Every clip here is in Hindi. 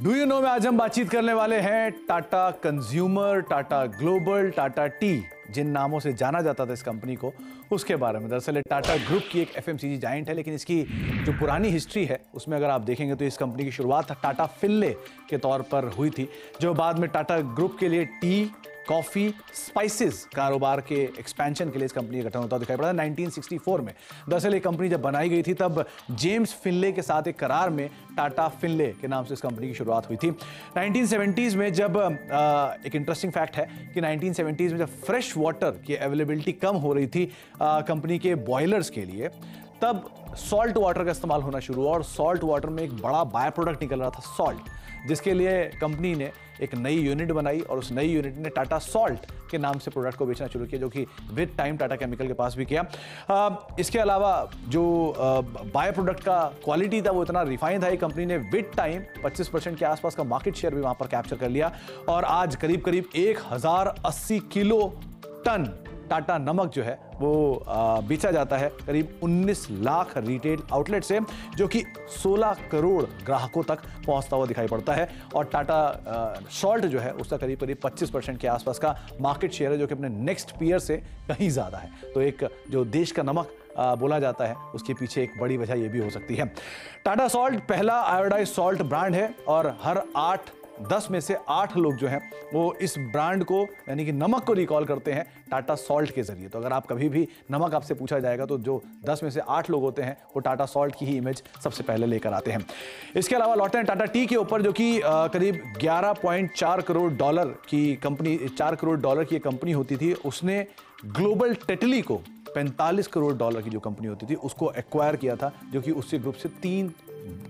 डू यू नो में आज हम बातचीत करने वाले हैं Tata consumer, Tata global, Tata tea, जिन नामों से जाना जाता था इस कंपनी को, उसके बारे में। दरअसल ये टाटा ग्रुप की एक एफएमसीजी जायंट है, लेकिन इसकी जो पुरानी हिस्ट्री है उसमें अगर आप देखेंगे तो इस कंपनी की शुरुआत टाटा फिनले के तौर पर हुई थी, जो बाद में टाटा ग्रुप के लिए टी, कॉफ़ी, स्पाइसेस कारोबार के एक्सपेंशन के लिए इस कंपनी का गठन होता दिखाई पड़ा 1964 में। दरअसल ये कंपनी जब बनाई गई थी तब जेम्स फिनले के साथ एक करार में टाटा फिनले के नाम से इस कंपनी की शुरुआत हुई थी। 1970s में जब एक इंटरेस्टिंग फैक्ट है कि 1970s में जब फ्रेश वाटर की अवेलेबिलिटी कम हो रही थी कंपनी के बॉयलर्स के लिए, तब सॉल्ट वाटर का इस्तेमाल होना शुरू हुआ और सॉल्ट वाटर में एक बड़ा बाय प्रोडक्ट निकल रहा था सॉल्ट, जिसके लिए कंपनी ने एक नई यूनिट बनाई और उस नई यूनिट ने टाटा सॉल्ट के नाम से प्रोडक्ट को बेचना शुरू किया, जो कि विद टाइम टाटा केमिकल के पास भी किया। इसके अलावा जो बाय प्रोडक्ट का क्वालिटी था वो इतना रिफाइंड था, कंपनी ने विद टाइम 25% के आसपास का मार्केट शेयर भी वहां पर कैप्चर कर लिया और आज करीब करीब 1080 किलो टन टाटा नमक जो है वो बेचा जाता है करीब 19 लाख रिटेल आउटलेट से, जो कि 16 करोड़ ग्राहकों तक पहुंचता हुआ दिखाई पड़ता है। और टाटा सॉल्ट जो है उसका करीब करीब 25% के आसपास का मार्केट शेयर है, जो कि अपने नेक्स्ट पीयर से कहीं ज़्यादा है। तो एक जो देश का नमक बोला जाता है उसके पीछे एक बड़ी वजह ये भी हो सकती है। टाटा सॉल्ट पहला आयोडाइज सॉल्ट ब्रांड है और हर 8-10 में से 8 लोग जो हैं वो इस ब्रांड को यानी कि नमक को रिकॉल करते हैं टाटा सॉल्ट के जरिए। तो अगर आप कभी भी नमक आपसे पूछा जाएगा तो जो 10 में से 8 लोग होते हैं वो टाटा सॉल्ट की ही इमेज सबसे पहले लेकर आते हैं। इसके अलावा लौटते हैं टाटा टी के ऊपर, जो कि करीब 11.4 करोड़ डॉलर की कंपनी, 4 करोड़ डॉलर की एक कंपनी होती थी। उसने ग्लोबल टेटली को 45 करोड़ डॉलर की जो कंपनी होती थी उसको एक्वायर किया था, जो कि उससे ग्रुप से 3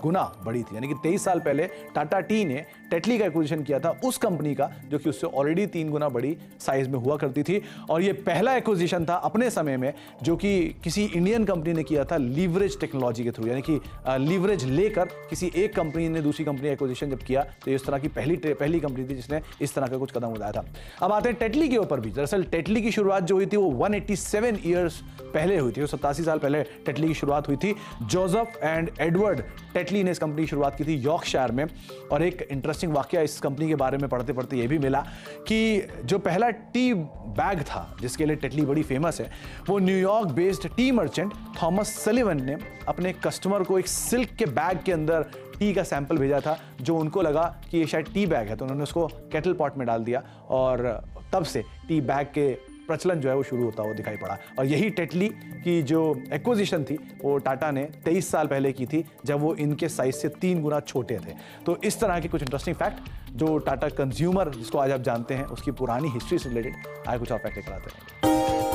गुना बड़ी थी। यानी कि 23 साल पहले टाटा टी ने टेटली का एक्विजिशन किया था उस कंपनी का, जो कि उससे ऑलरेडी 3 गुना बड़ी साइज में हुआ करती थी। और ये पहला एक्विजिशन था अपने समय में जो कि किसी इंडियन कंपनी ने किया था लीवरेज टेक्नोलॉजी के थ्रू, यानी कि लीवरेज लेकर किसी एक कंपनी ने दूसरी कंपनी एक्विजिशन जब किया तो इस तरह की पहली कंपनी थी जिसने इस तरह का कुछ कदम उठाया था। अब आते हैं टेटली के ऊपर भी। दरअसल टेटली की शुरुआत जो हुई थी वो 187 ईयर्स पहले हुई थी, 87 साल पहले टेटली की शुरुआत हुई थी। जोसेफ एंड एडवर्ड टेटली ने इस कंपनी की शुरुआत की थी यॉर्कशायर में। और एक इंटरेस्टिंग वाकया इस कंपनी के बारे में पढ़ते पढ़ते ये भी मिला कि जो पहला टी बैग था जिसके लिए टेटली बड़ी फेमस है, वो New York based T merchant Thomas Sullivan ने अपने कस्टमर को एक सिल्क के बैग के अंदर टी का सैंपल भेजा था, जो उनको लगा कि ये शायद टी बैग है, तो उन्होंने उसको केटल पॉट में डाल दिया और तब से टी बैग के प्रचलन जो है वो शुरू होता हुआ दिखाई पड़ा। और यही टेटली की जो एक्विजिशन थी वो टाटा ने 23 साल पहले की थी, जब वो इनके साइज से 3 गुना छोटे थे। तो इस तरह के कुछ इंटरेस्टिंग फैक्ट जो टाटा कंज्यूमर जिसको आज आप जानते हैं उसकी पुरानी हिस्ट्री से रिलेटेड आए कुछ और फैक्ट लेकर आते हैं।